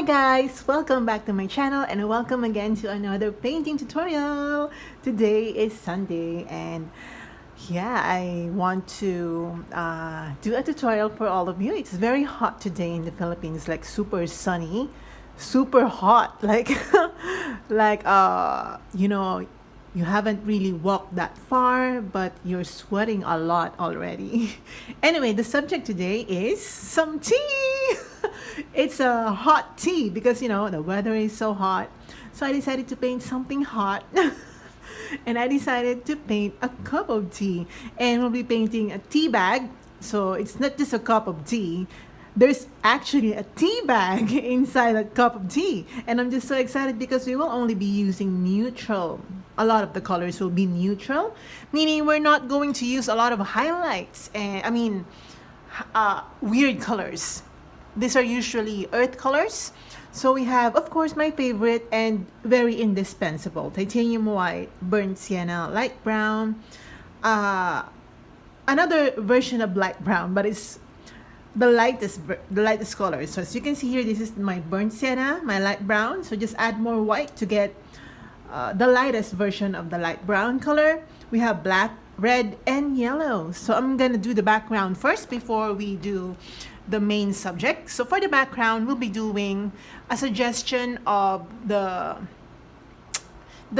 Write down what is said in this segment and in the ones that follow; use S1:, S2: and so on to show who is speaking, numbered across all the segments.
S1: Hi guys, welcome back to my channel and welcome again to another painting tutorial. Today is Sunday and yeah, I want to do a tutorial for all of you. It's very hot today in the Philippines, like super sunny, super hot, like like you haven't really walked that far, but you're sweating a lot already. Anyway, the subject today is some tea. It's a hot tea because the weather is so hot. So I decided to paint something hot. And I decided to paint a cup of tea. And we'll be painting a tea bag. So it's not just a cup of tea. There's actually a tea bag inside a cup of tea. And I'm just so excited because we will only be using neutral. A lot of the colors will be neutral, meaning we're not going to use a lot of highlights and weird colors. These are usually earth colors. So we have, of course, my favorite and very indispensable, titanium white, burnt sienna, light brown, another version of light brown, but it's the lightest color. So as you can see here, this is my burnt sienna, my light brown. So just add more white to get the lightest version of the light brown color. We have black, red, and yellow. So I'm gonna do the background first before we do the main subject. So for the background, we'll be doing a suggestion of the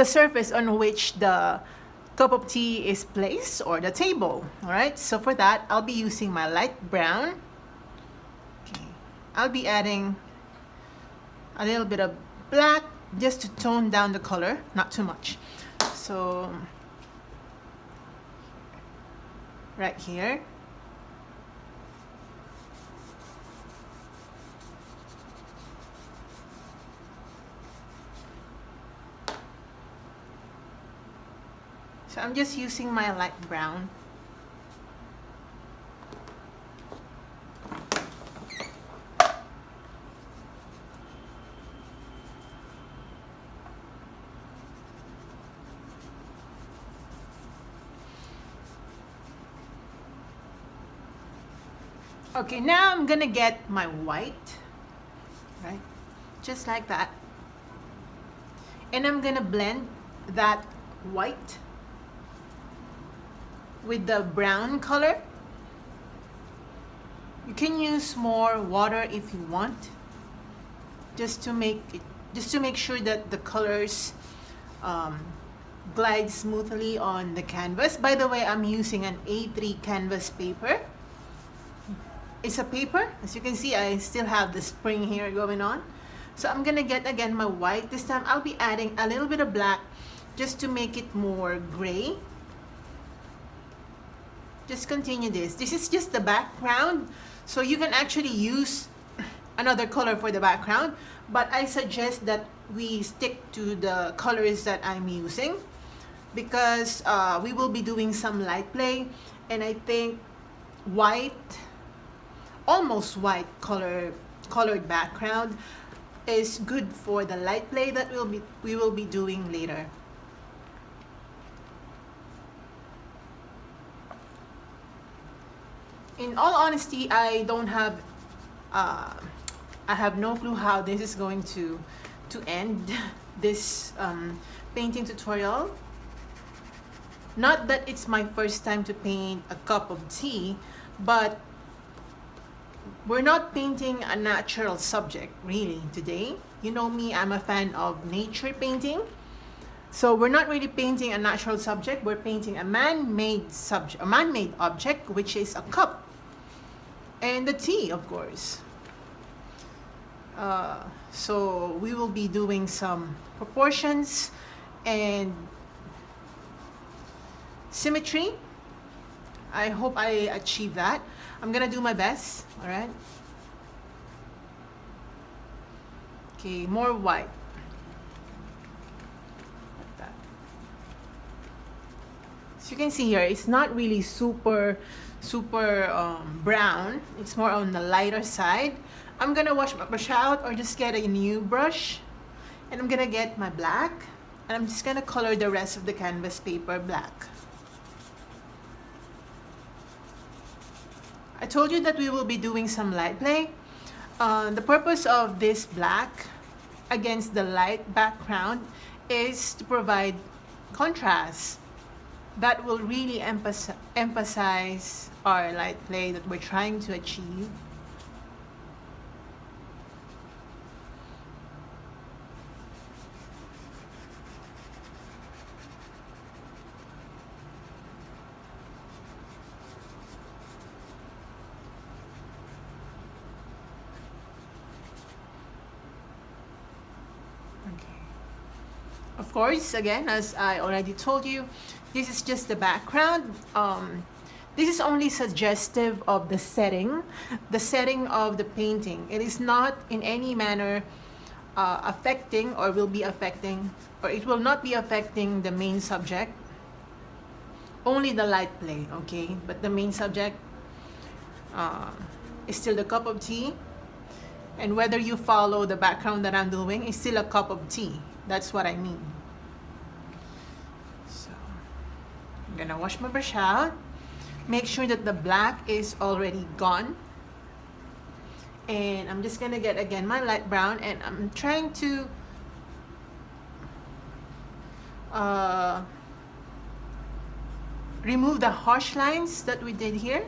S1: surface on which the cup of tea is placed, or the table. All right, so for that, I'll be using my light brown. Okay, I'll be adding a little bit of black just to tone down the color, not too much. So right here, so I'm just using my light brown. Okay, now I'm gonna get my white, right? Just like that. And I'm gonna blend that white with the brown color. You can use more water if you want, just to make sure that the colors glide smoothly on the canvas. By the way, I'm using an A3 canvas paper. It's a paper. As you can see, I still have the spring here going on. So I'm gonna get again my white. This time I'll be adding a little bit of black just to make it more gray. Just continue this. This is just the background, so you can actually use another color for the background, but I suggest that we stick to the colors that I'm using because we will be doing some light play, and I think white, almost white colored background is good for the light play that we will be doing later. In all honesty, I have no clue how this is going to end this painting tutorial. Not that it's my first time to paint a cup of tea, but we're not painting a natural subject really today. You know me, I'm a fan of nature painting. So we're not really painting a natural subject, we're painting a man-made subject, a man-made object, which is a cup. And the tea, of course. So we will be doing some proportions and symmetry. I hope I achieve that. I'm gonna do my best, all right? Okay, more white. Like that. So you can see here, it's not really super brown. It's more on the lighter side. I'm gonna wash my brush out or just get a new brush, and I'm gonna get my black, and I'm just gonna color the rest of the canvas paper black. I told you that we will be doing some light play. The purpose of this black against the light background is to provide contrast that will really emphasize our light play that we're trying to achieve. Of course, again, as I already told you, this is just the background. This is only suggestive of the setting of the painting. It is not in any manner affecting or will be affecting, or it will not be affecting the main subject. Only the light play, okay? But the main subject is still the cup of tea. And whether you follow the background that I'm doing, is still a cup of tea. That's what I mean. So I'm gonna wash my brush out. Make sure that the black is already gone. And I'm just gonna get again my light brown, and I'm trying to remove the harsh lines that we did here.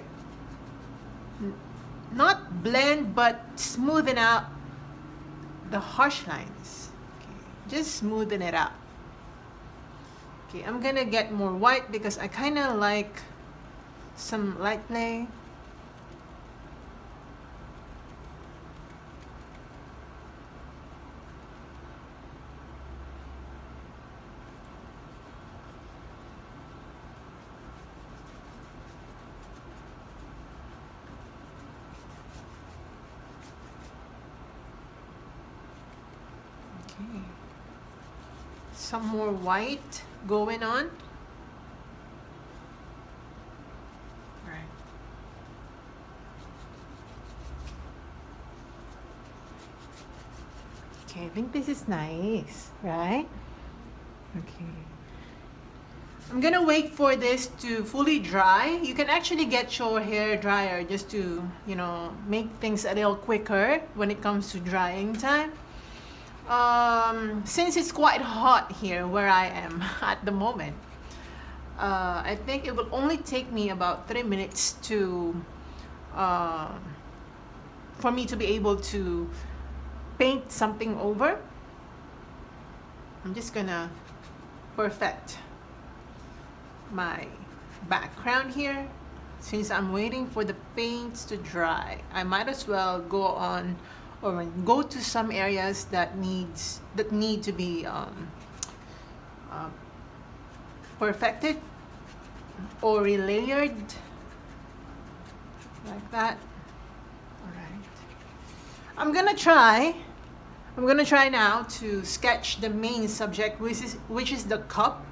S1: Not blend, but smoothen out the harsh lines. Okay, just smoothen it out. Okay, I'm gonna get more white because I kind of like some light play. Some more white going on. Right. Okay, I think this is nice, right? Okay. I'm gonna wait for this to fully dry. You can actually get your hair dryer just to, you know, make things a little quicker when it comes to drying time. Since it's quite hot here where I am at the moment, I think it will only take me about 3 minutes to for me to be able to paint something over. I'm just gonna perfect my background here. Since I'm waiting for the paints to dry, I might as well go on or go to some areas that need to be perfected or relayered like that. All right. I'm gonna try now to sketch the main subject, which is the cup.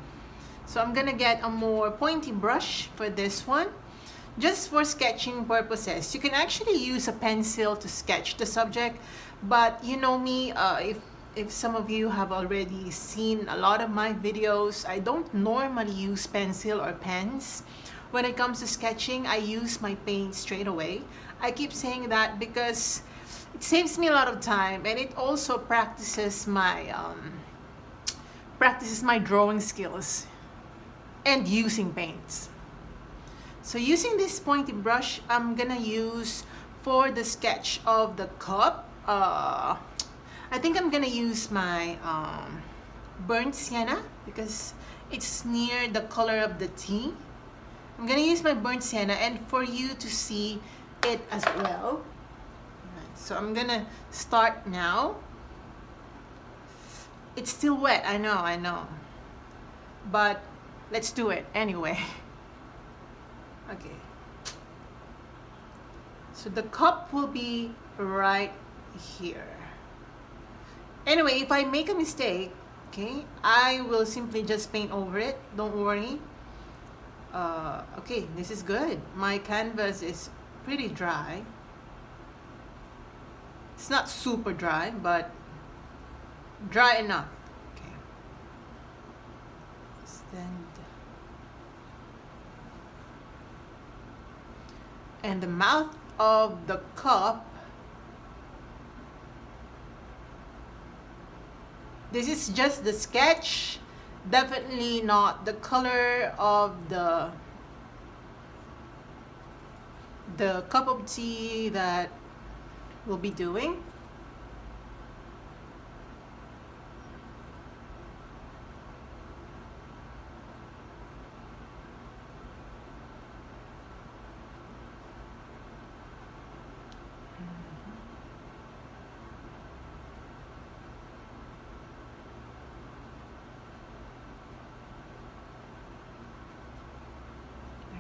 S1: So I'm gonna get a more pointy brush for this one, just for sketching purposes. You can actually use a pencil to sketch the subject, but you know me, if some of you have already seen a lot of my videos, I don't normally use pencil or pens. When it comes to sketching, I use my paint straight away. I keep saying that because it saves me a lot of time, and it also practices my drawing skills and using paints. So using this pointy brush, I'm gonna use for the sketch of the cup. I think I'm gonna use my burnt sienna because it's near the color of the tea. I'm gonna use my burnt sienna, and for you to see it as well. Right, so I'm gonna start now. It's still wet, I know. But let's do it anyway. Okay. So the cup will be right here. Anyway, if I make a mistake, okay, I will simply just paint over it. Don't worry. Okay, this is good. My canvas is pretty dry. It's not super dry, but dry enough. Okay. And the mouth of the cup This is just the sketch, definitely not the color of the cup of tea that we'll be doing.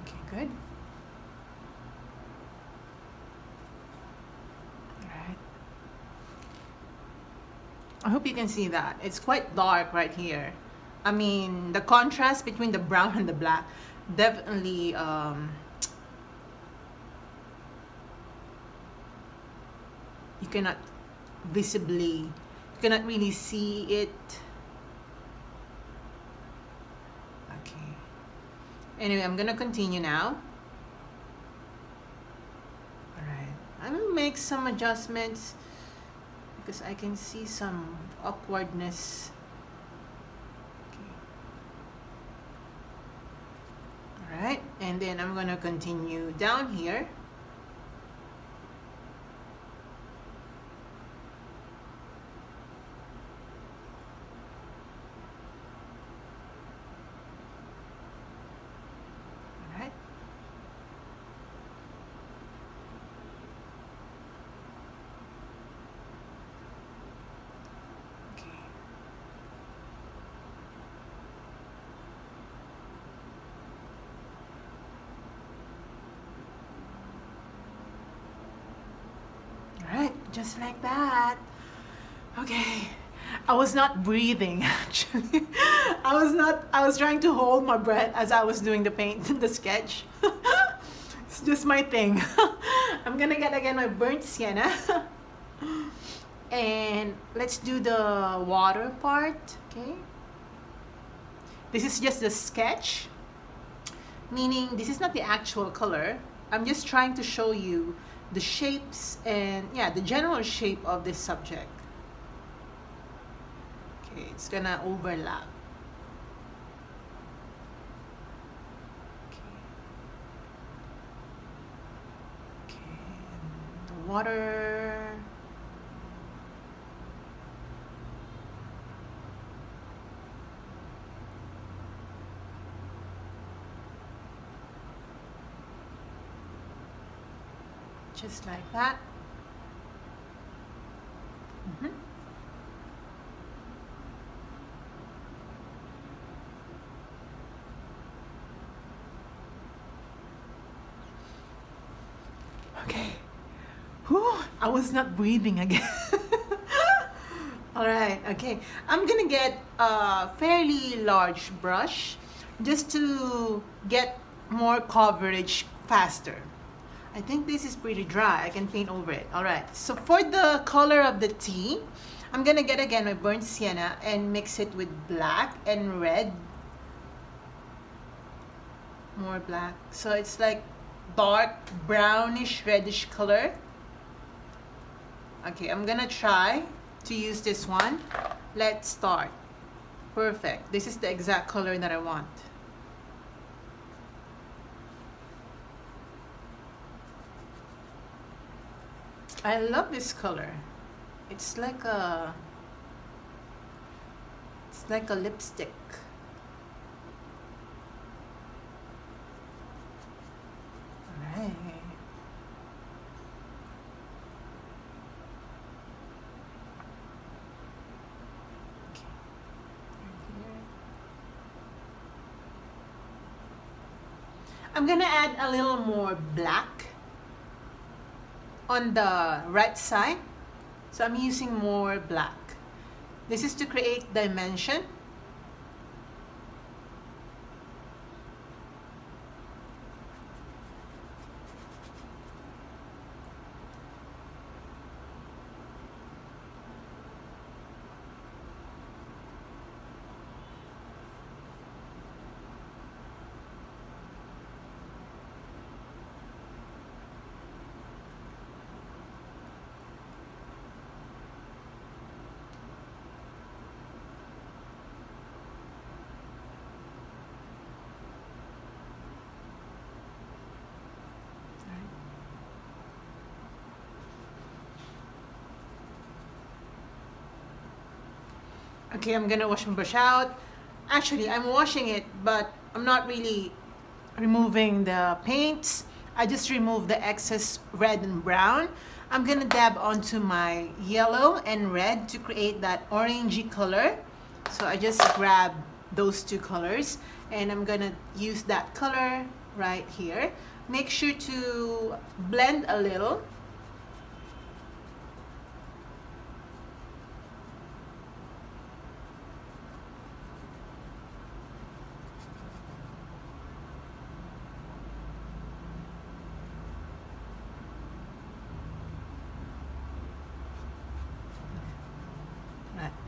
S1: Okay, good. Alright. I hope you can see that. It's quite dark right here. I mean, the contrast between the brown and the black definitely you cannot visibly, you cannot really see it. Okay. Anyway, I'm gonna continue now. Alright. I'm gonna make some adjustments because I can see some awkwardness. Okay. Alright, and then I'm gonna continue down here. Just like that. Okay. I was not breathing actually. I was trying to hold my breath as I was doing the paint, the sketch. It's just my thing. I'm gonna get again my burnt sienna. And let's do the water part, okay? This is just the sketch, meaning this is not the actual color. I'm just trying to show you the shapes and the general shape of this subject. Okay, it's gonna overlap. Okay, and the water. Just like that. Okay. Whew, I was not breathing again. All right, okay. I'm gonna get a fairly large brush just to get more coverage faster. I think this is pretty dry. I can paint over it. All right, so for the color of the tea, I'm gonna get again my burnt sienna and mix it with black and red. More black. So it's like dark brownish reddish color. Okay, I'm gonna try to use this one. Let's start. Perfect. This is the exact color that I want. I love this color. It's like a lipstick. All right. Okay. I'm gonna add a little more black on the right side, so I'm using more black. This is to create dimension. Okay, I'm gonna wash my brush out. Actually, I'm washing it, but I'm not really removing the paints. I just remove the excess red and brown. I'm gonna dab onto my yellow and red to create that orangey color. So I just grab those two colors and I'm gonna use that color right here. Make sure to blend a little.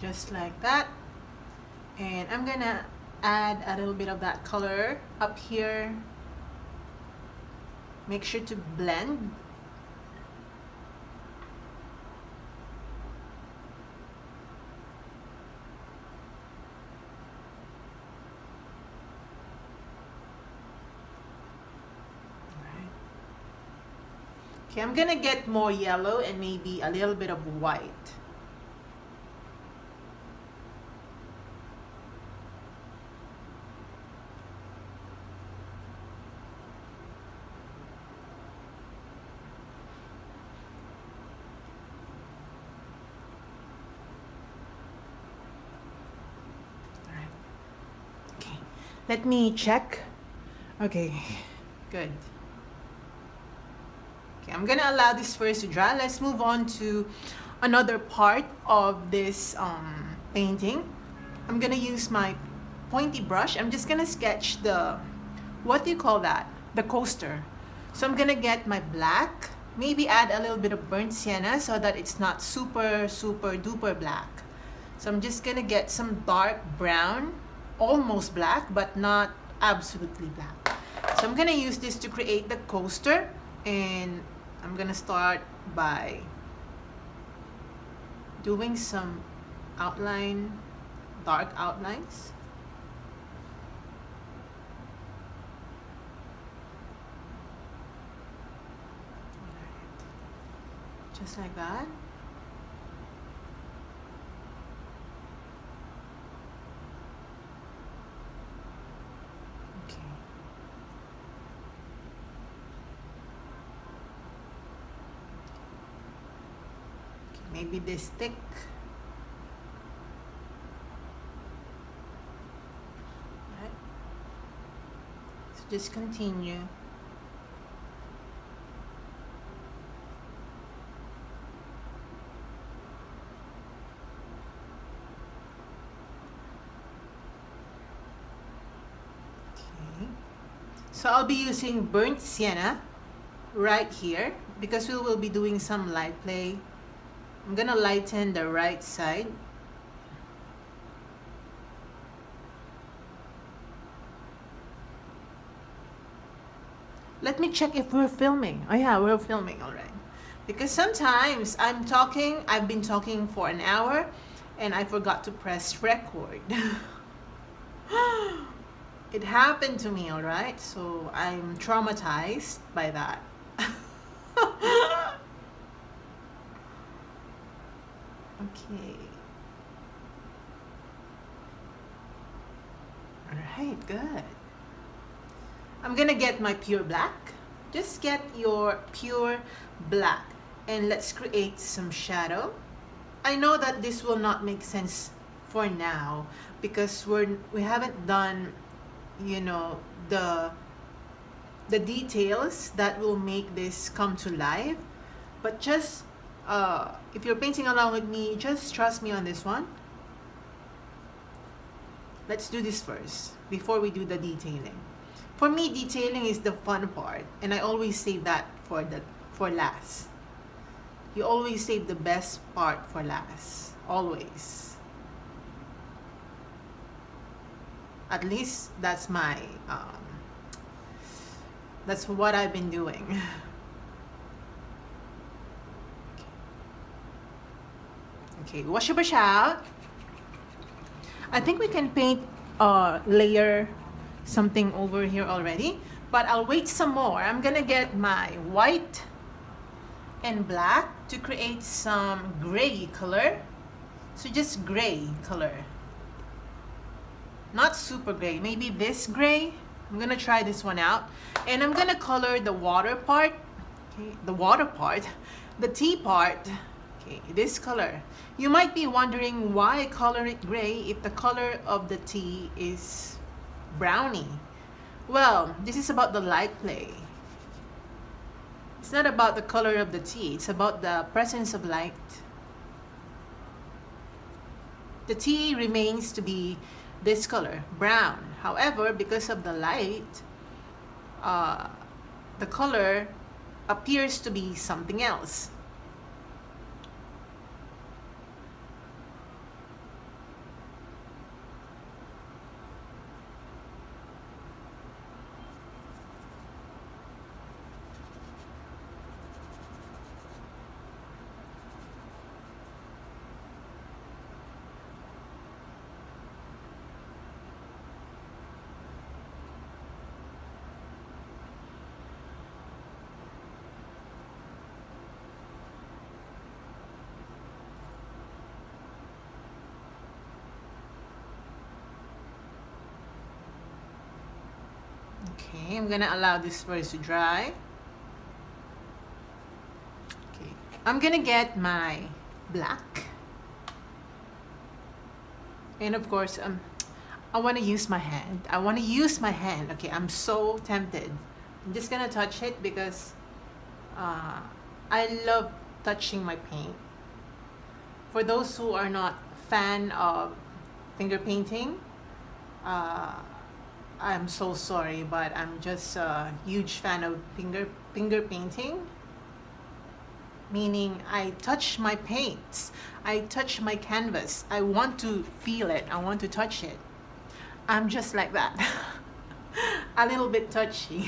S1: Just like that, and I'm gonna add a little bit of that color up here. Make sure to blend. Okay, I'm gonna get more yellow and maybe a little bit of white. Let me check. Okay, good. Okay, I'm gonna allow this first to dry. Let's move on to another part of this painting. I'm gonna use my pointy brush. I'm just gonna sketch the, what do you call that? The coaster. So I'm gonna get my black, maybe add a little bit of burnt sienna so that it's not super duper black. So I'm just gonna get some dark brown, almost black, but not absolutely black. So I'm gonna use this to create the coaster, and I'm gonna start by doing some outline, dark outlines. Just like that. Maybe this thick. Right. So just continue. Okay. So I'll be using burnt sienna right here because we will be doing some light play. I'm gonna lighten the right side. Let me check if we're filming. Oh yeah, we're filming already. Because sometimes I've been talking for an hour and I forgot to press record. It happened to me, alright? So I'm traumatized by that. Okay. Alright, good. I'm gonna get my pure black. Just get your pure black and let's create some shadow. I know that this will not make sense for now because we haven't done, you know, the details that will make this come to life, but just if you're painting along with me, just trust me on this one. Let's do this first before we do the detailing. For me, detailing is the fun part, and I always save that for last. You always save the best part for last, always. At least that's my that's what I've been doing. Okay, wash your brush out. I think we can paint layer something over here already, but I'll wait some more. I'm gonna get my white and black to create some gray color. So just gray color. not super gray, maybe this gray. I'm gonna try this one out, and I'm gonna color the water part, okay, the water part, the tea part, okay, this color. You might be wondering why I color it gray if the color of the tea is brownie. Well, this is about the light play. It's not about the color of the tea, it's about the presence of light. The tea remains to be this color, brown. However, because of the light, the color appears to be something else. Okay, I'm gonna allow this first to dry. Okay, I'm gonna get my black. And of course, I wanna use my hand. I wanna use my hand. Okay, I'm so tempted. I'm just gonna touch it because I love touching my paint. For those who are not fan of finger painting, I'm so sorry, but I'm just a huge fan of finger painting. Meaning I touch my paints, I touch my canvas. I want to feel it, I want to touch it. I'm just like that. A little bit touchy.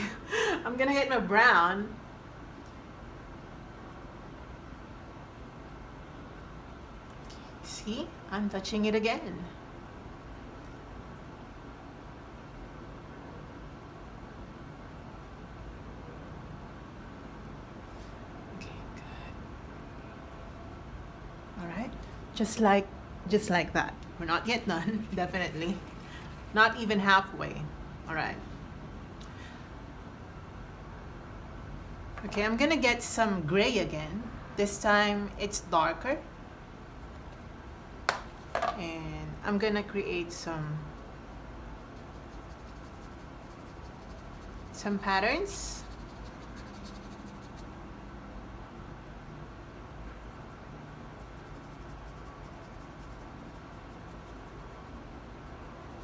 S1: I'm gonna get my brown. See, I'm touching it again. Just like that. We're not yet done, definitely. Not even halfway. All right. Okay, I'm gonna get some gray again. This time it's darker. And I'm gonna create some patterns.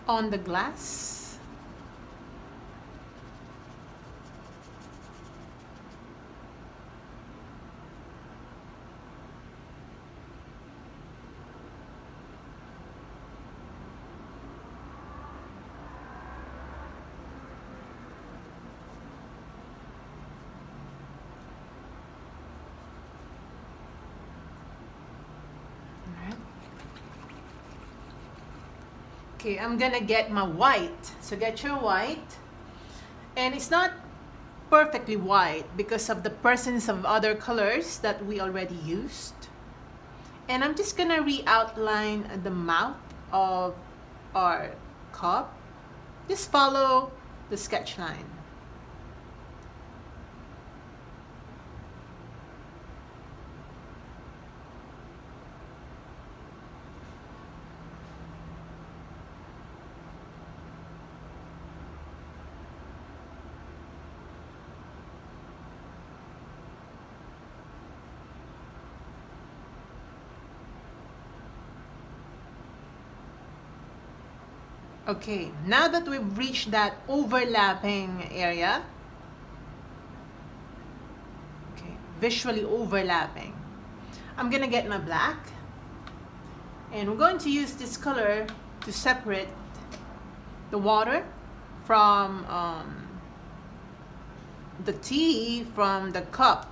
S1: On the glass. Okay, I'm gonna get my white. So get your white. And it's not perfectly white because of the presence of other colors that we already used. And I'm just gonna re-outline the mouth of our cup. Just follow the sketch line. Okay, now that we've reached that overlapping area, okay, visually overlapping, I'm gonna get my black, and we're going to use this color to separate the water from the tea from the cup.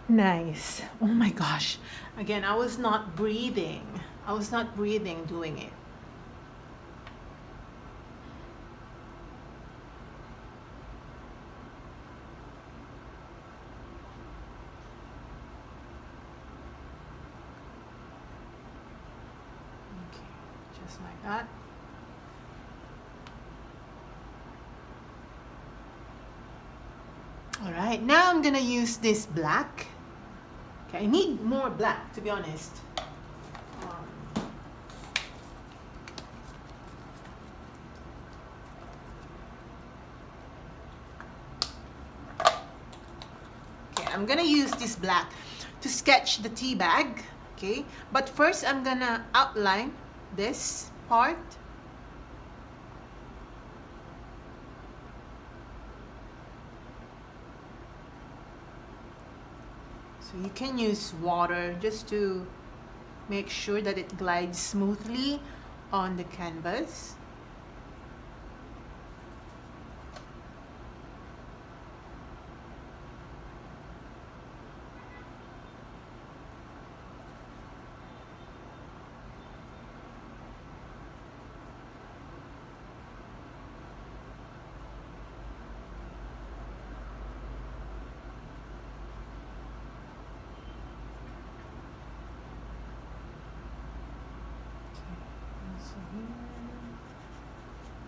S1: Nice. Oh my gosh. Again, I was not breathing. I was not breathing doing it. Okay, just like that. All right, now I'm gonna use this black. Okay, I need more black to be honest. Um, okay, I'm gonna use this black to sketch the tea bag. Okay, but first I'm gonna outline this part. So you can use water just to make sure that it glides smoothly on the canvas.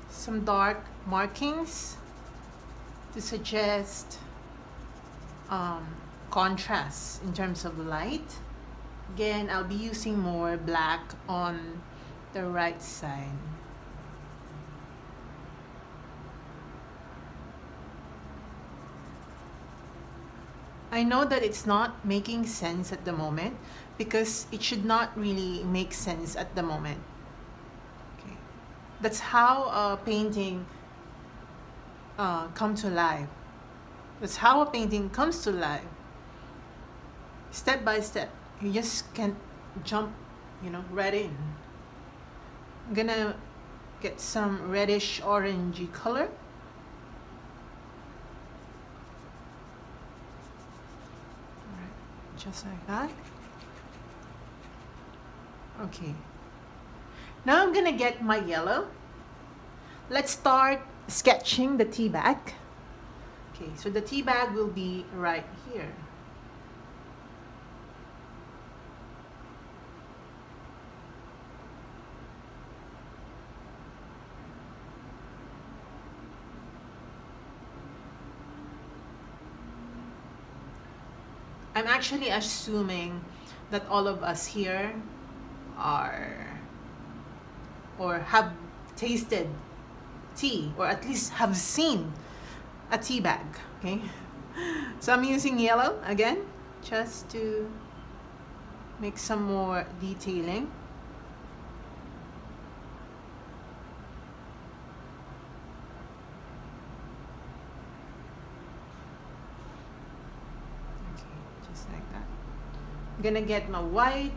S1: Some dark markings to suggest contrast in terms of light. Again, I'll be using more black on the right side. I know that it's not making sense at the moment because it should not really make sense at the moment. Okay. That's how a painting come to life. That's how a painting comes to life. Step by step. You just can't jump, right in. I'm gonna get some reddish orangey color. Just like that. Okay. Now I'm gonna get my yellow. Let's start sketching the tea bag. Okay, so the tea bag will be right here. I'm actually assuming that all of us here are or have tasted tea or at least have seen a tea bag. Okay, so I'm using yellow again just to make some more detailing. Okay, just like that. I'm gonna get my white,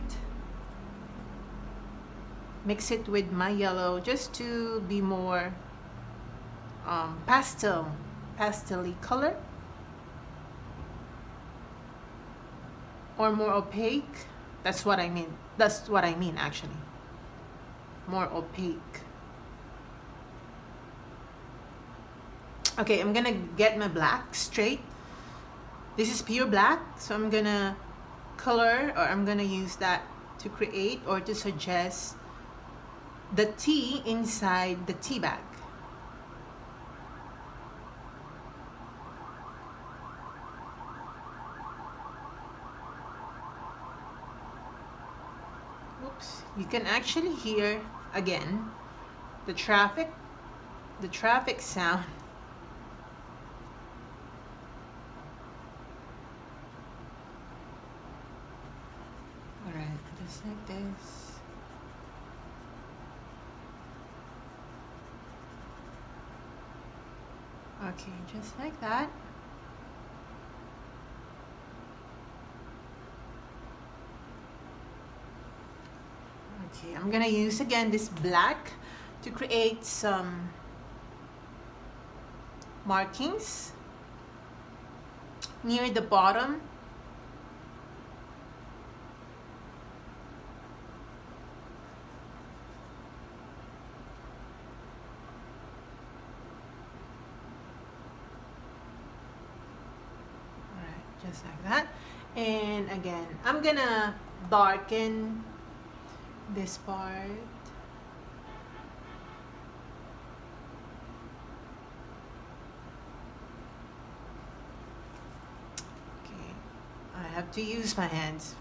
S1: mix it with my yellow just to be more pastel-y color or more opaque. That's what I mean. That's what I mean actually. More opaque. Okay, I'm gonna get my black straight. This is pure black, so I'm gonna color or I'm gonna use that to create or to suggest the tea inside the tea bag. Oops, you can actually hear again the traffic sound. All right, just like this. Okay, just like that. Okay, I'm gonna use again this black to create some markings near the bottom just like that. And again, I'm gonna darken this part. Okay, I have to use my hands.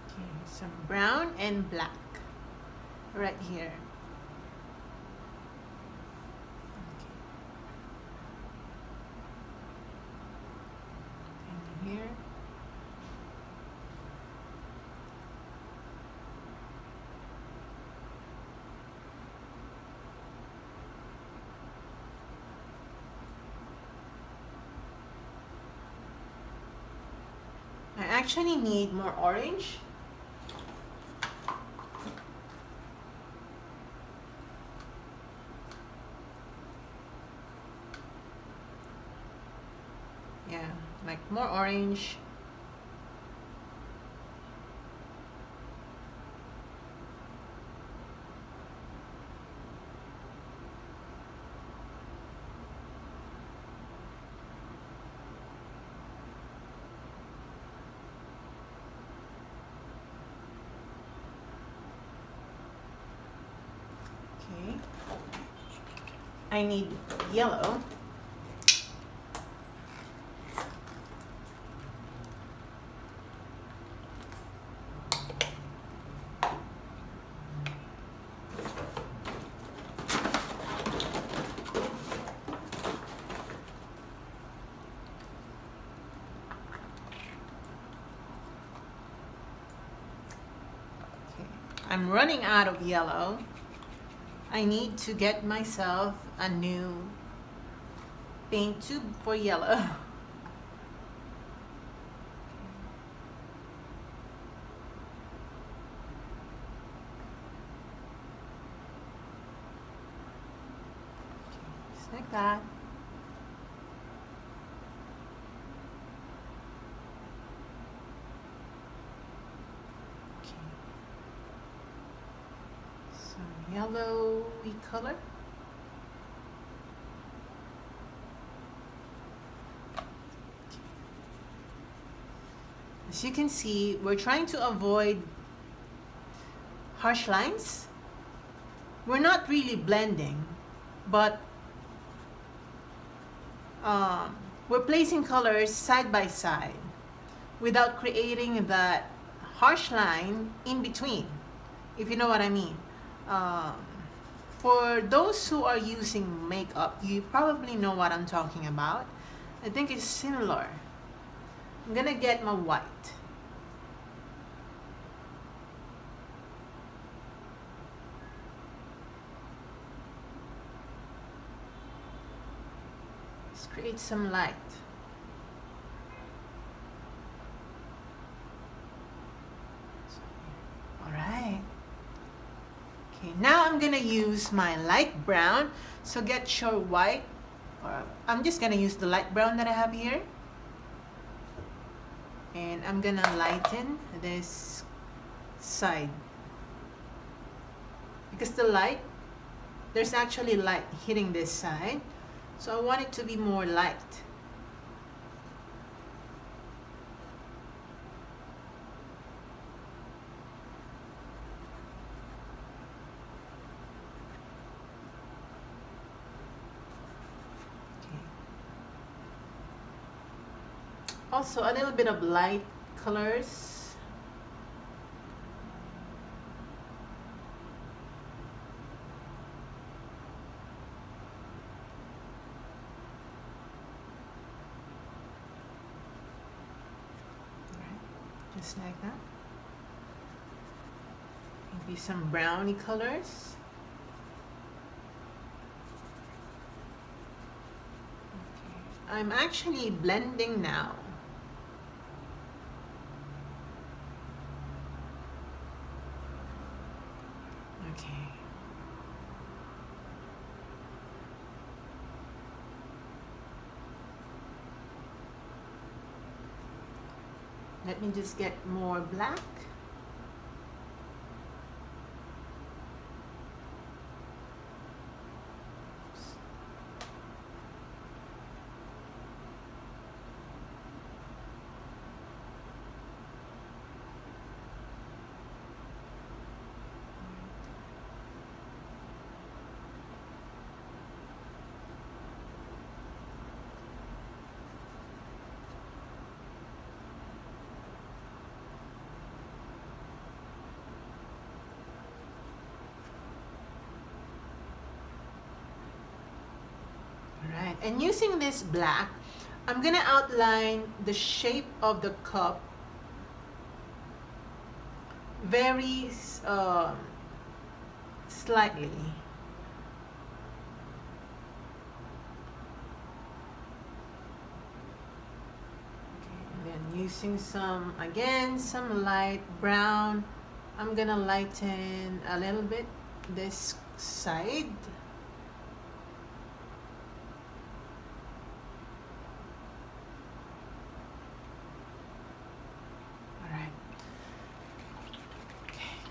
S1: Okay, some brown and black right here. Okay. And here. I actually need more orange. Yeah, like more orange. Okay. I need yellow. I'm running out of yellow. I need to get myself a new paint tube for yellow. Just like that. Yellowy color. As you can see, we're trying to avoid harsh lines. We're not really blending, but we're placing colors side by side without creating that harsh line in between, if you know what I mean. For those who are using makeup, you probably know what I'm talking about. I think it's similar. I'm gonna get my white. Let's create some light. Alright. Okay, now I'm gonna use my light brown. So get your white, or I'm just gonna use the light brown that I have here. And I'm gonna lighten this side. Because the light, there's actually light hitting this side. So I want it to be more light. Also a little bit of light colors. Just like that. Maybe some browny colors. Okay. I'm actually blending now. Okay. Let me just get more black. Right, and using this black, I'm gonna outline the shape of the cup very slightly. Okay, and then using some, again, some light brown, I'm gonna lighten a little bit this side.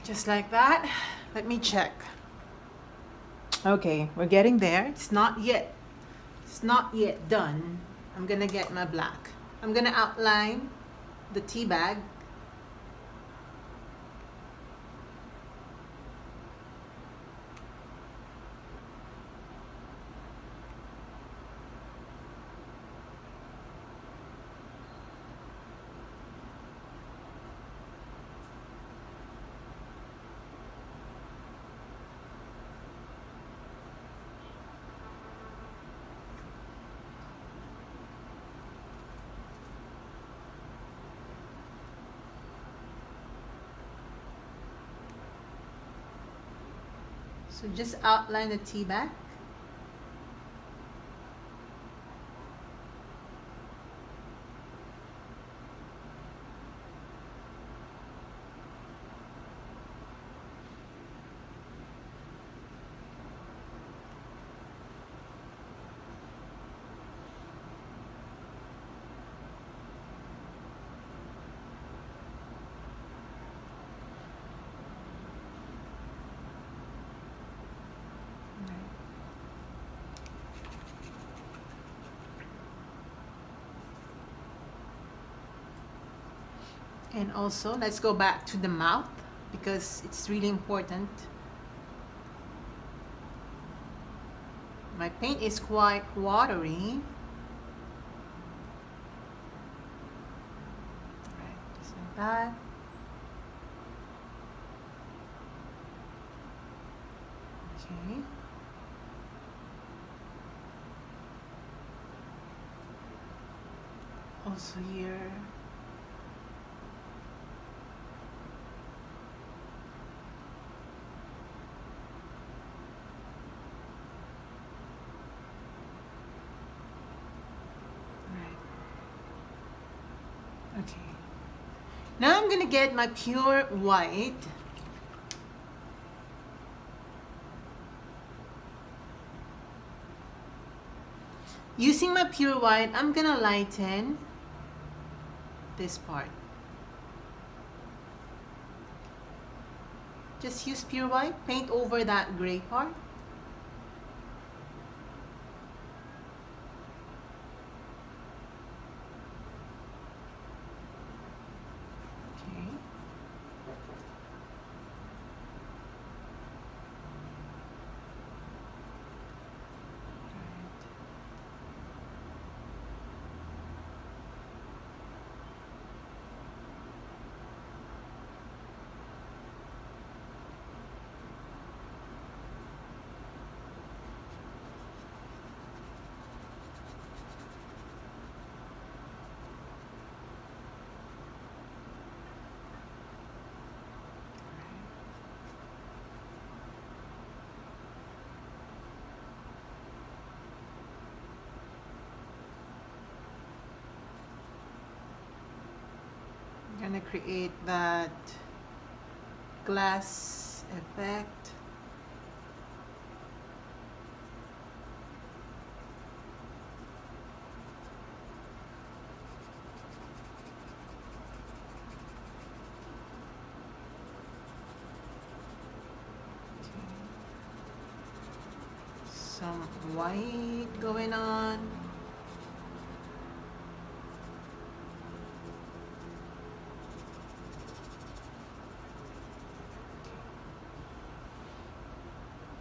S1: Just like that. Let me check. Okay, we're getting there. It's not yet done. I'm gonna get my black. I'm gonna outline the tea bag. So just outline the tea bag. And also, let's go back to the mouth because it's really important. My paint is quite watery. Right, just like that. Okay. Also here. Okay. Now I'm gonna get my pure white. Using my pure white, I'm gonna lighten this part. Just use pure white, paint over that gray part. Gonna create that glass effect. some white going on.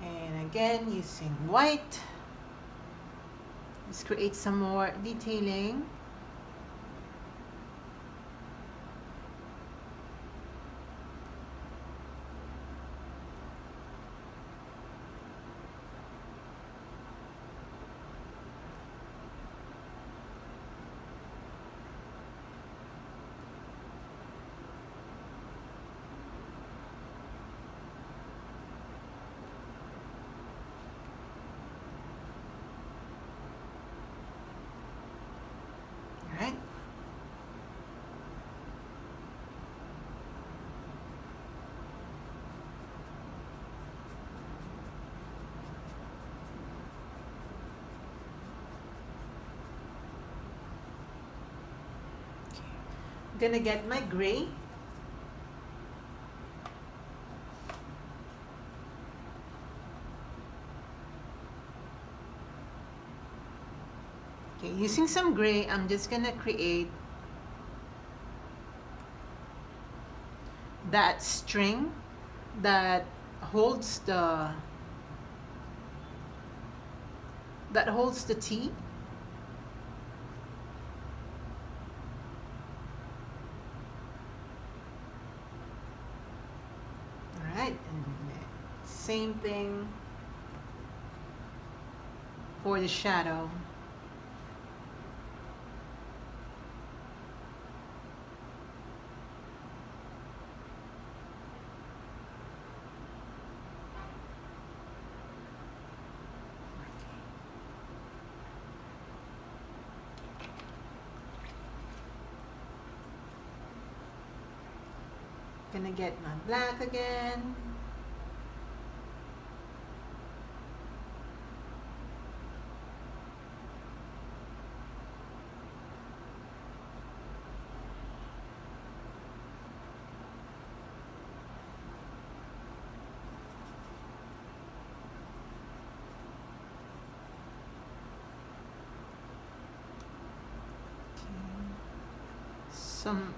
S1: And again, using white, let's create some more detailing. Right. I'm gonna get my gray. Okay, using some gray, I'm just gonna create that string that holds the tea. All right, and same thing for the shadow. Gonna get my black again. Some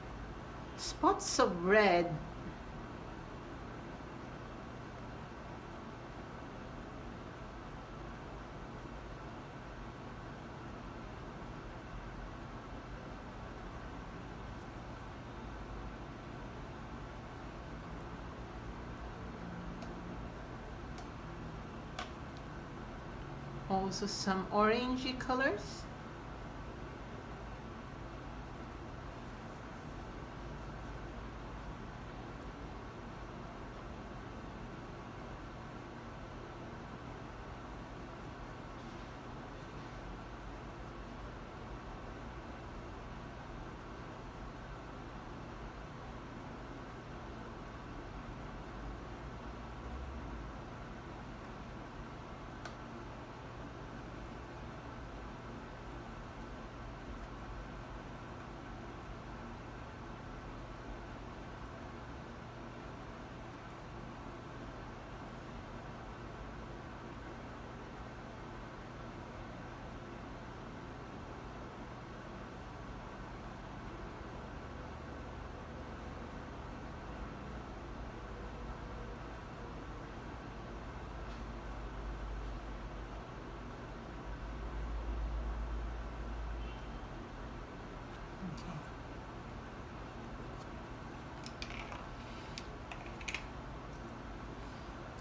S1: spots of red. Also some orangey colors.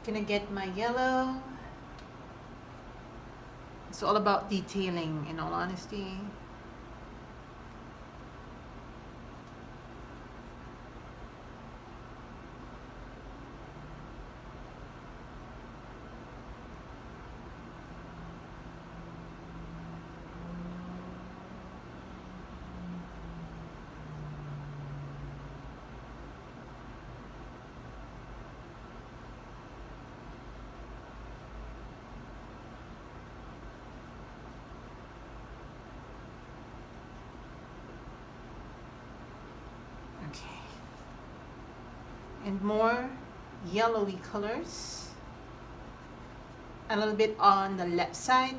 S1: Gonna get my yellow. It's all about detailing, in all honesty. Okay. And more yellowy colors. a little bit on the left side.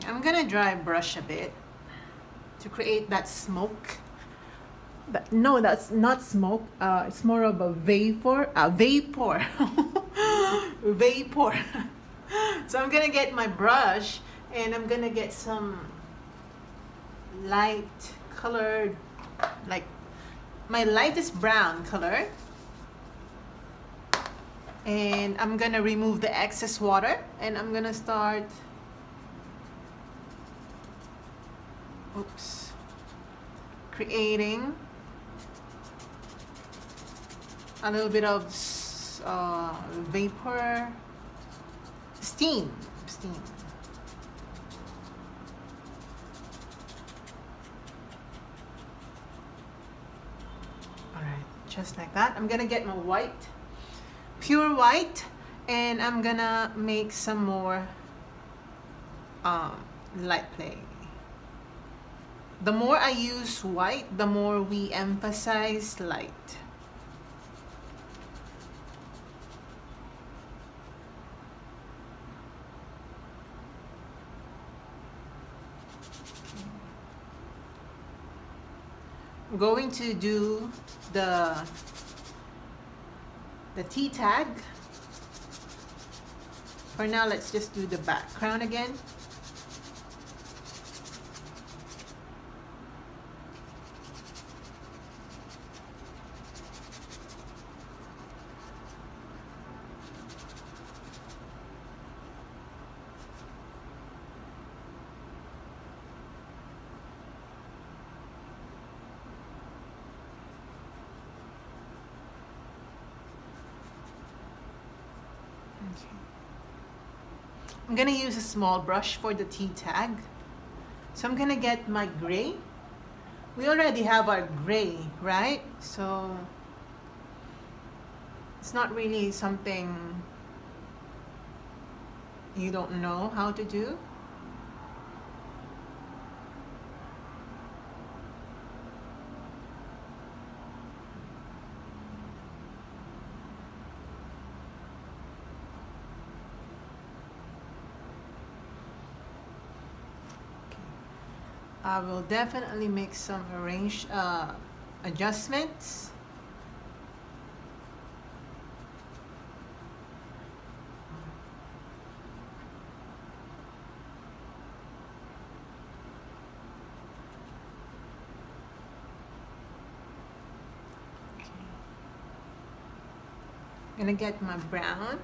S1: I'm gonna dry brush a bit to create that smoke. No, that's not smoke. It's more of a vapor. Vapor. Vapor. So I'm gonna get my brush and I'm gonna get some light colored, like my lightest brown color. And I'm gonna remove the excess water and I'm gonna start creating a little bit of vapor, steam. All right, just like that. I'm gonna get my white, pure white, and I'm gonna make some more light play. The more I use white, the more we emphasize light. I'm going to do the T tag. For now, let's just do the background again. I'm gonna use a small brush for the T tag. So I'm gonna get my gray. We already have our gray, right? So it's not really something you don't know how to do. I will definitely make some adjustments. I'm gonna get my brown.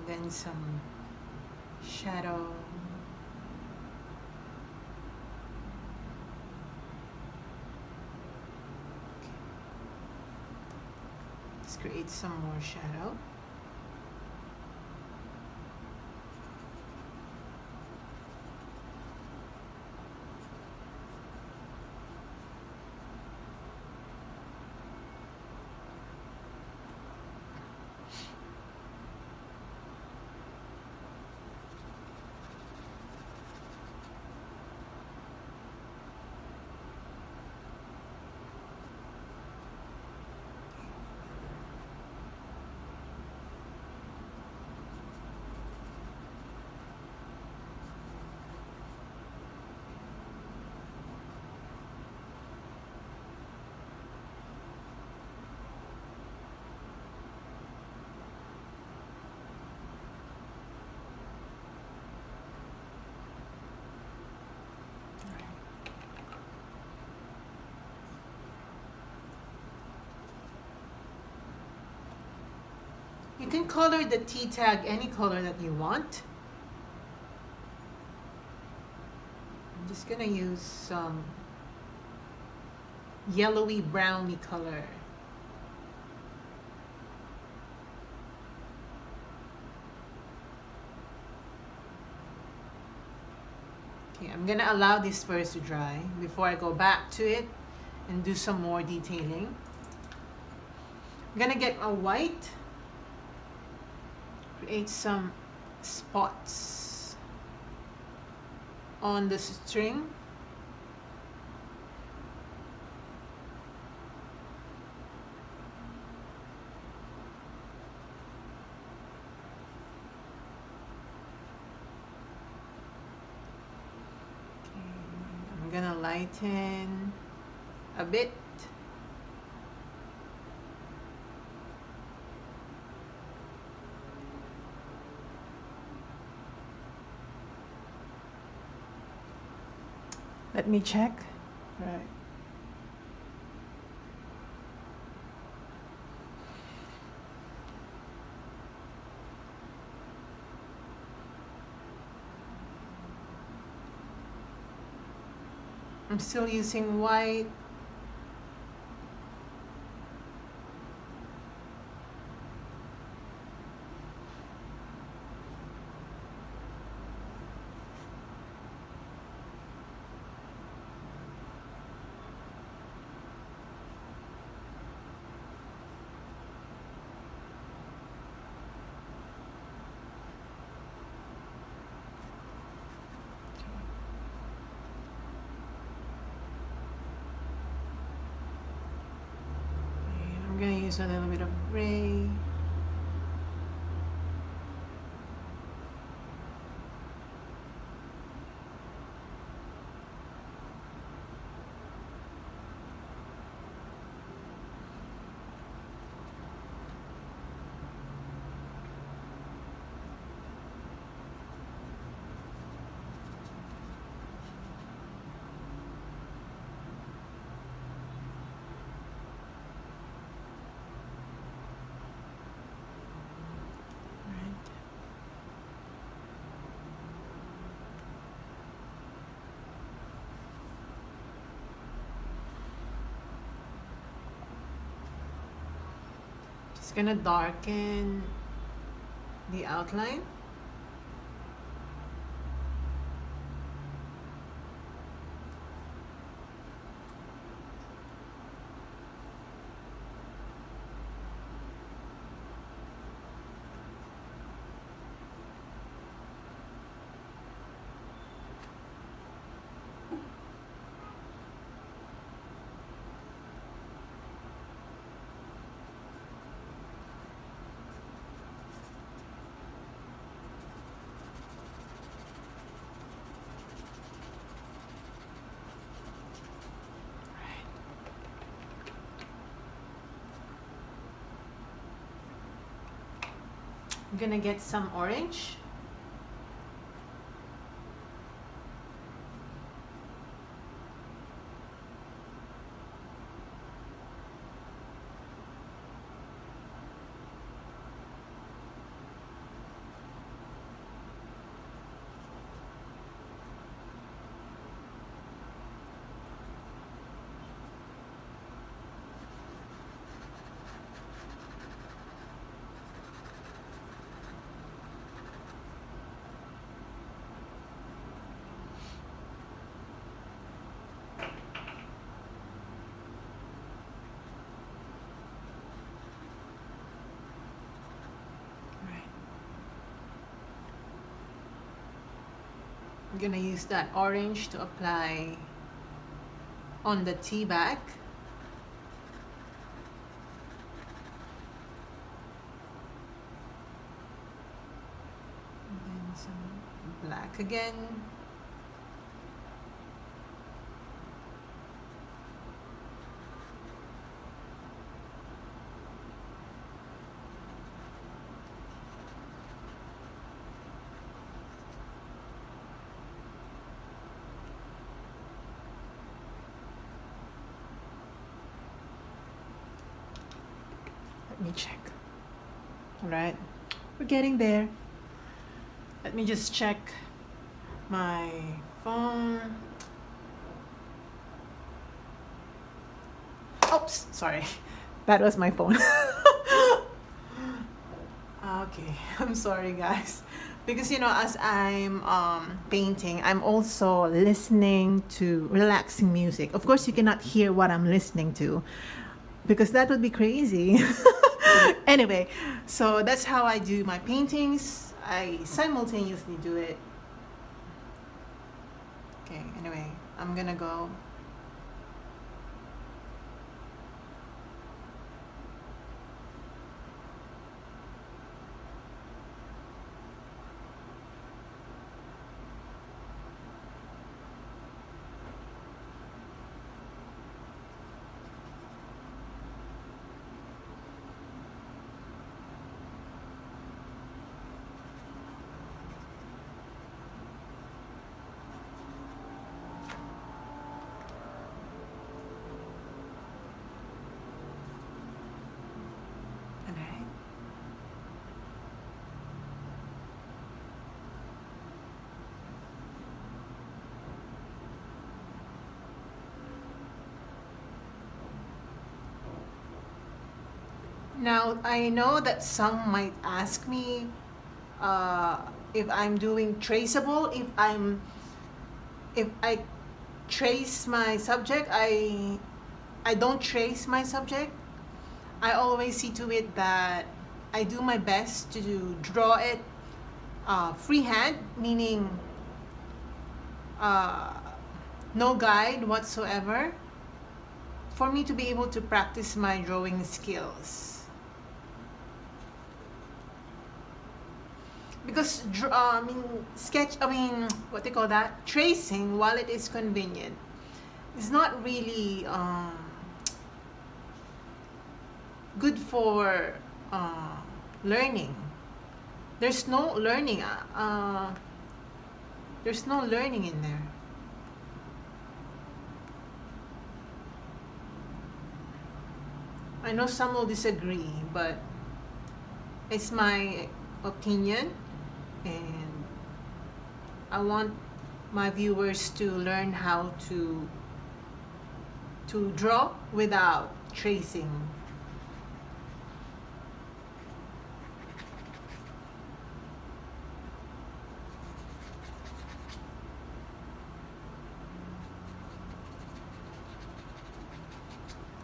S1: Then some shadow. Let's create some more shadow. You can color the T tag any color that you want. I'm just gonna use some yellowy browny color. Okay, I'm gonna allow this first to dry before I go back to it and do some more detailing. I'm gonna get a white, create some spots on the string. I'm gonna lighten a bit. Let me check. Right. I'm still using white. I'm gonna use a little bit of gray. Just gonna darken the outline. I'm gonna get some orange. I'm gonna use that orange to apply on the tea bag. And then some black again. Let me check. Right. We're getting there. Let me just check my phone. Oops, sorry. That was my phone. Okay, I'm sorry guys. Because as I'm painting, I'm also listening to relaxing music. Of course, you cannot hear what I'm listening to because that would be crazy. Anyway, so that's how I do my paintings. I simultaneously do it. Okay, anyway, I'm gonna go. Alright. Now, I know that some might ask me uh, if I'm doing traceable, if I trace my subject. I don't trace my subject. I always see to it that I do my best to draw it freehand, meaning uh, no guide whatsoever, for me to be able to practice my drawing skills. Because what they call that, tracing, while it is convenient, is not really good for learning. There's no learning. There's no learning in there. I know some will disagree, but it's my opinion, and I want my viewers to learn how to draw without tracing.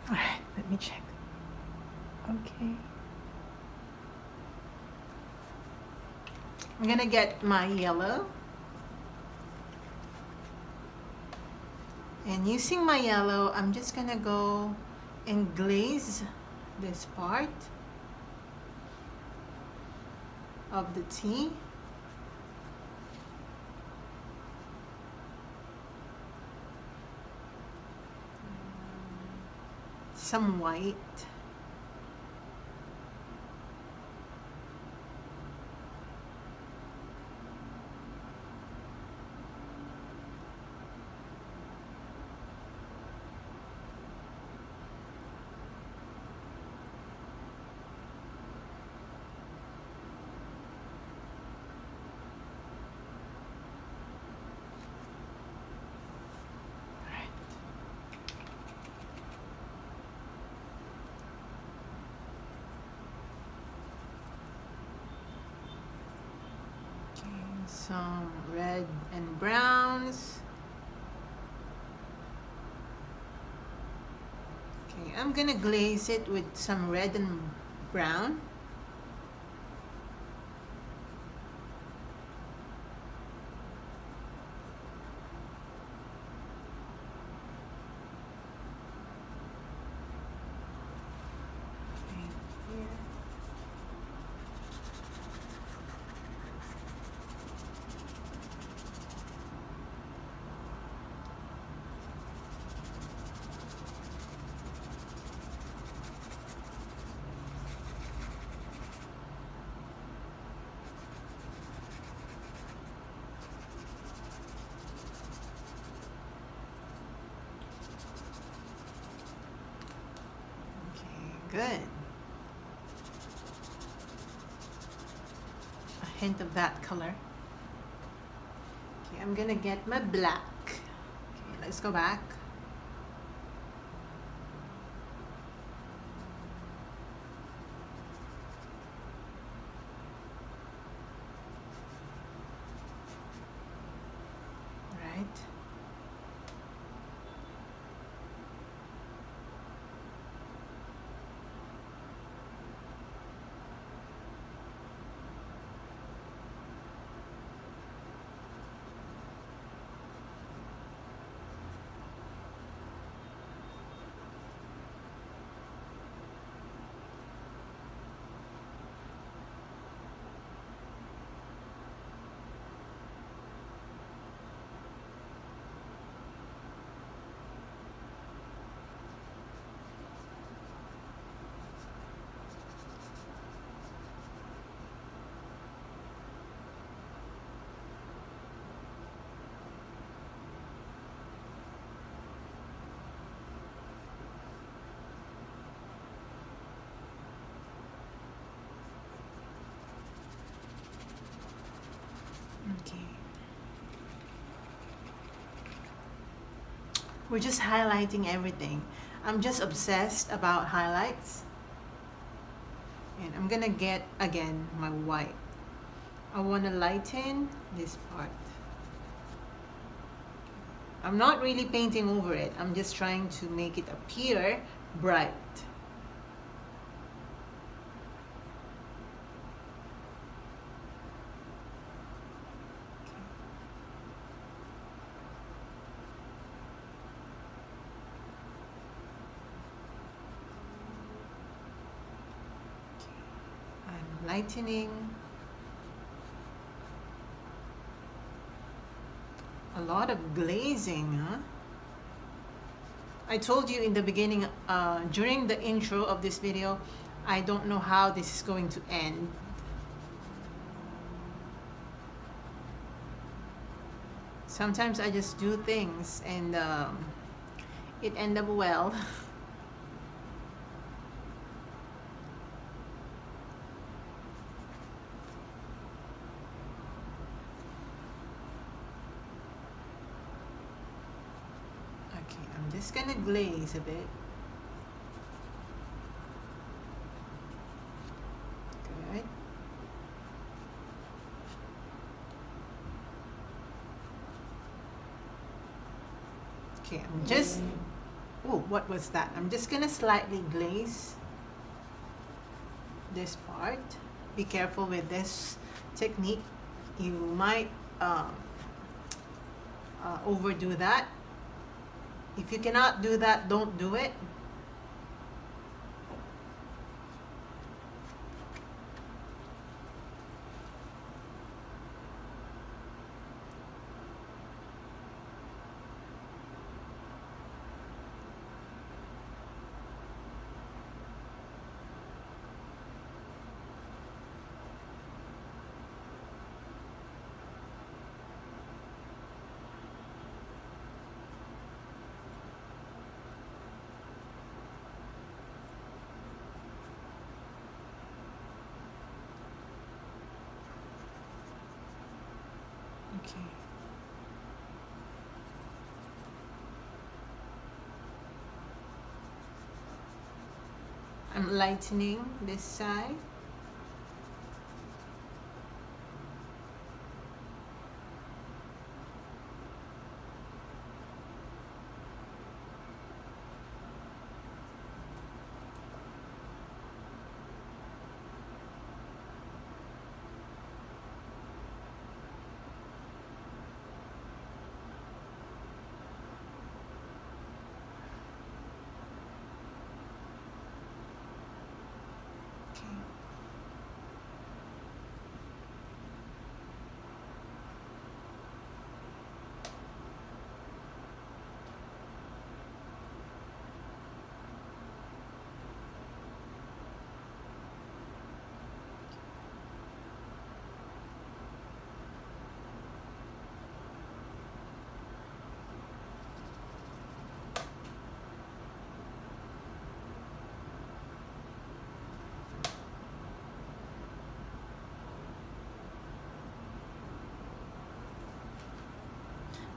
S1: All right, let me check. Okay. I'm gonna get my yellow. And using my yellow, I'm just gonna go and glaze this part of the tea. Some white. Some red and browns. Okay, I'm gonna glaze it with some red and brown. Good. hint of that color. Okay, I'm gonna get my black. Okay, let's go back. Right. Okay. We're just highlighting everything. I'm just obsessed about highlights. And I'm gonna get again my white. I want to lighten this part. I'm not really painting over it. I'm just trying to make it appear bright. I'm lightening. A lot of glazing, huh? I told you in the beginning, during the intro of this video, I don't know how this is going to end. Sometimes I just do things and it end up well. Okay, I'm just gonna glaze a bit. Good. Okay, I'm just, oh, what was that? I'm just gonna slightly glaze this part. Be careful with this technique. You might overdo that. If you cannot do that, don't do it. Okay. I'm lightening this side. Okay.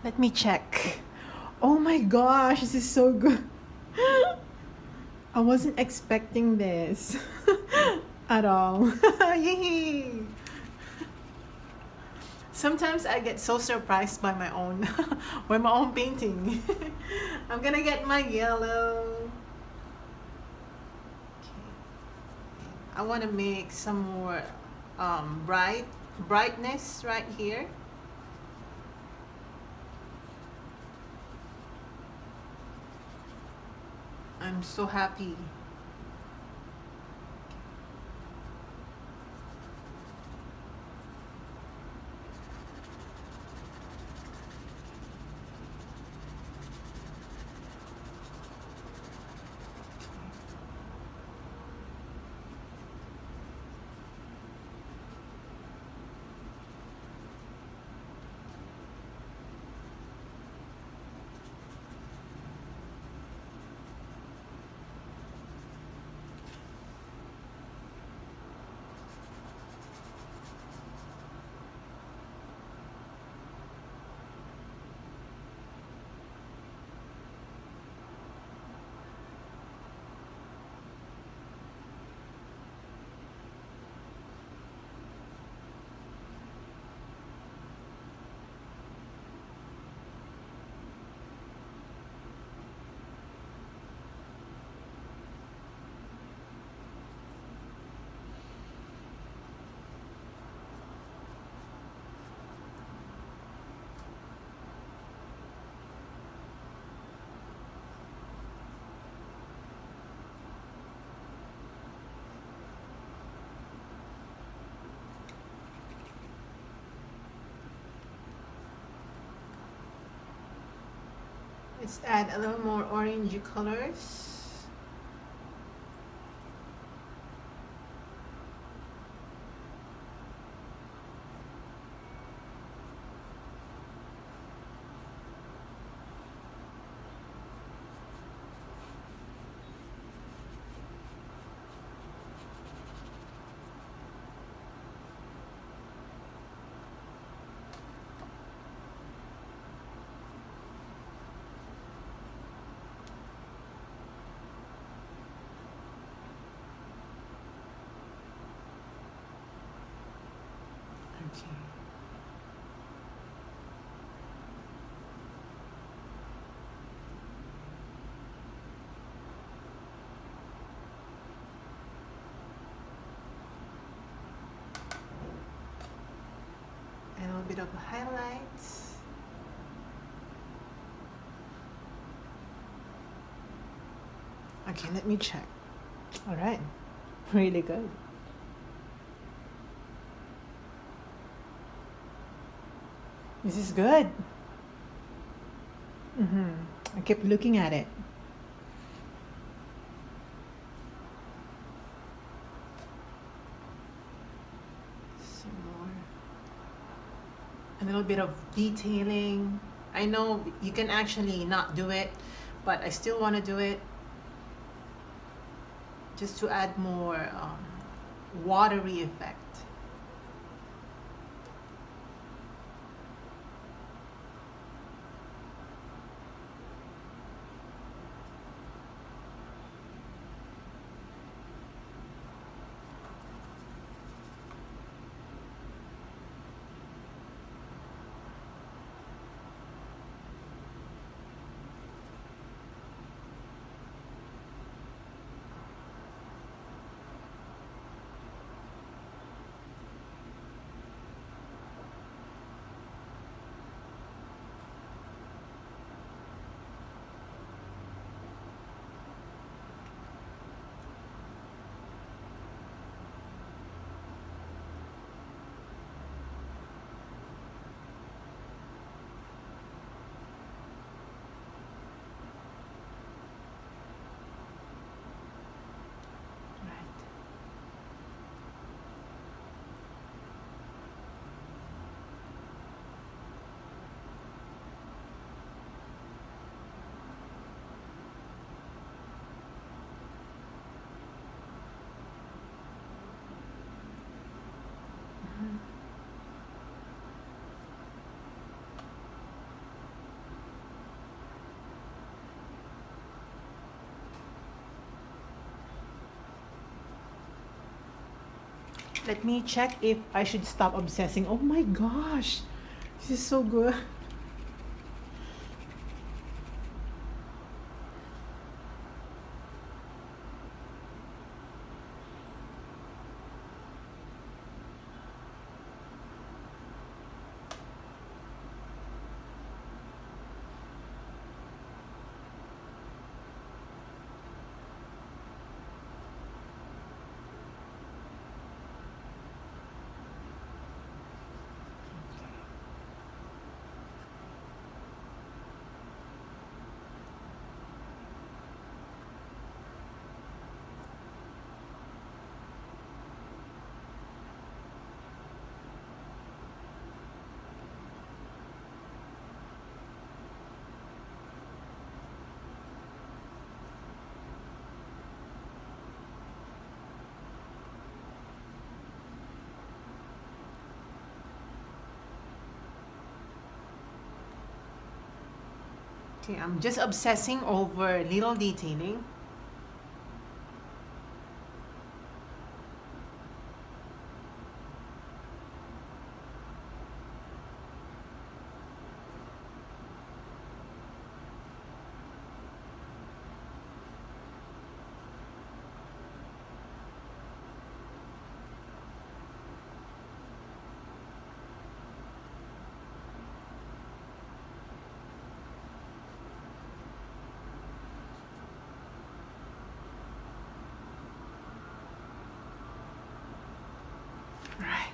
S1: Let me check. Oh my gosh, this is so good. I wasn't expecting this at all. Yay! Sometimes I get so surprised by my own by my own painting. I'm gonna get my yellow. I want to make some more brightness right here. I'm so happy. Let's add a little more orangey colors. Okay. And a little bit of highlights. Okay, let me check. All right, really good. This is good. I kept looking at it. Some more. A little bit of detailing. I know you can actually not do it, but I still want to do it just to add more watery effect. Let me check if I should stop obsessing. Oh my gosh, this is so good. Okay, I'm just obsessing over little detailing. Right.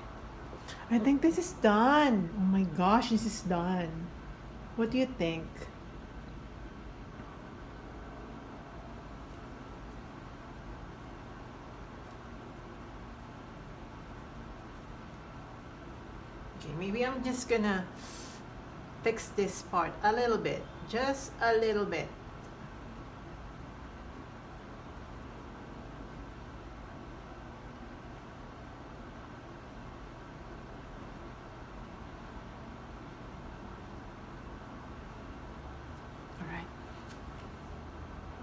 S1: I think this is done. Oh my gosh, this is done. What do you think? Okay, maybe I'm just gonna fix this part a little bit. Just a little bit.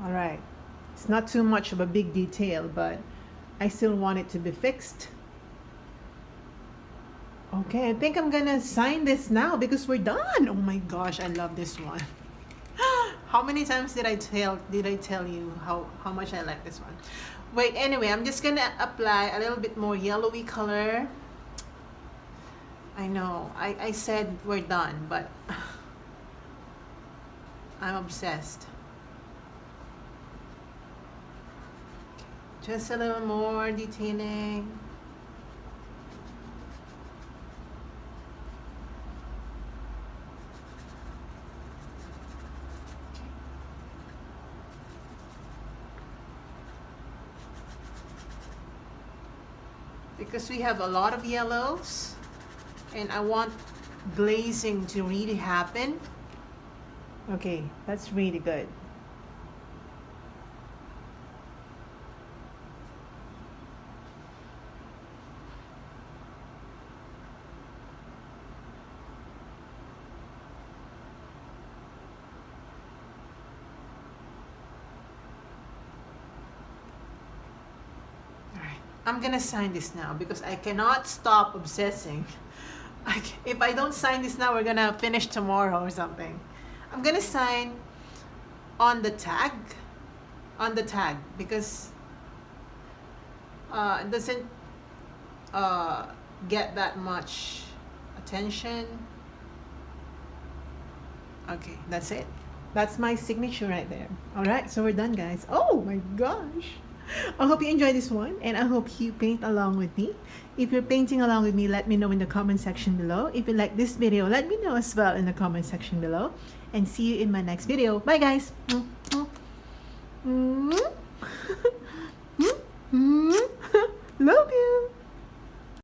S1: All right. It's not too much of a big detail, but I still want it to be fixed. Okay, I think I'm gonna sign this now because we're done. Oh my gosh, I love this one. How many times did I tell you how much I like this one? Wait, anyway, I'm just gonna apply a little bit more yellowy color. I know, I said we're done, but I'm obsessed. Just a little more detailing. Because we have a lot of yellows and I want glazing to really happen. Okay, that's really good. I'm gonna sign this now because I cannot stop obsessing. If I don't sign this now, we're gonna finish tomorrow or something. I'm gonna sign on the tag, because it doesn't get that much attention. Okay, that's it. That's my signature right there. All right, so we're done, guys. Oh my gosh. I hope you enjoyed this one and I hope you paint along with me. If you're painting along with me, let me know in the comment section below. If you like this video, let me know as well in the comment section below. And see you in my next video. Bye guys!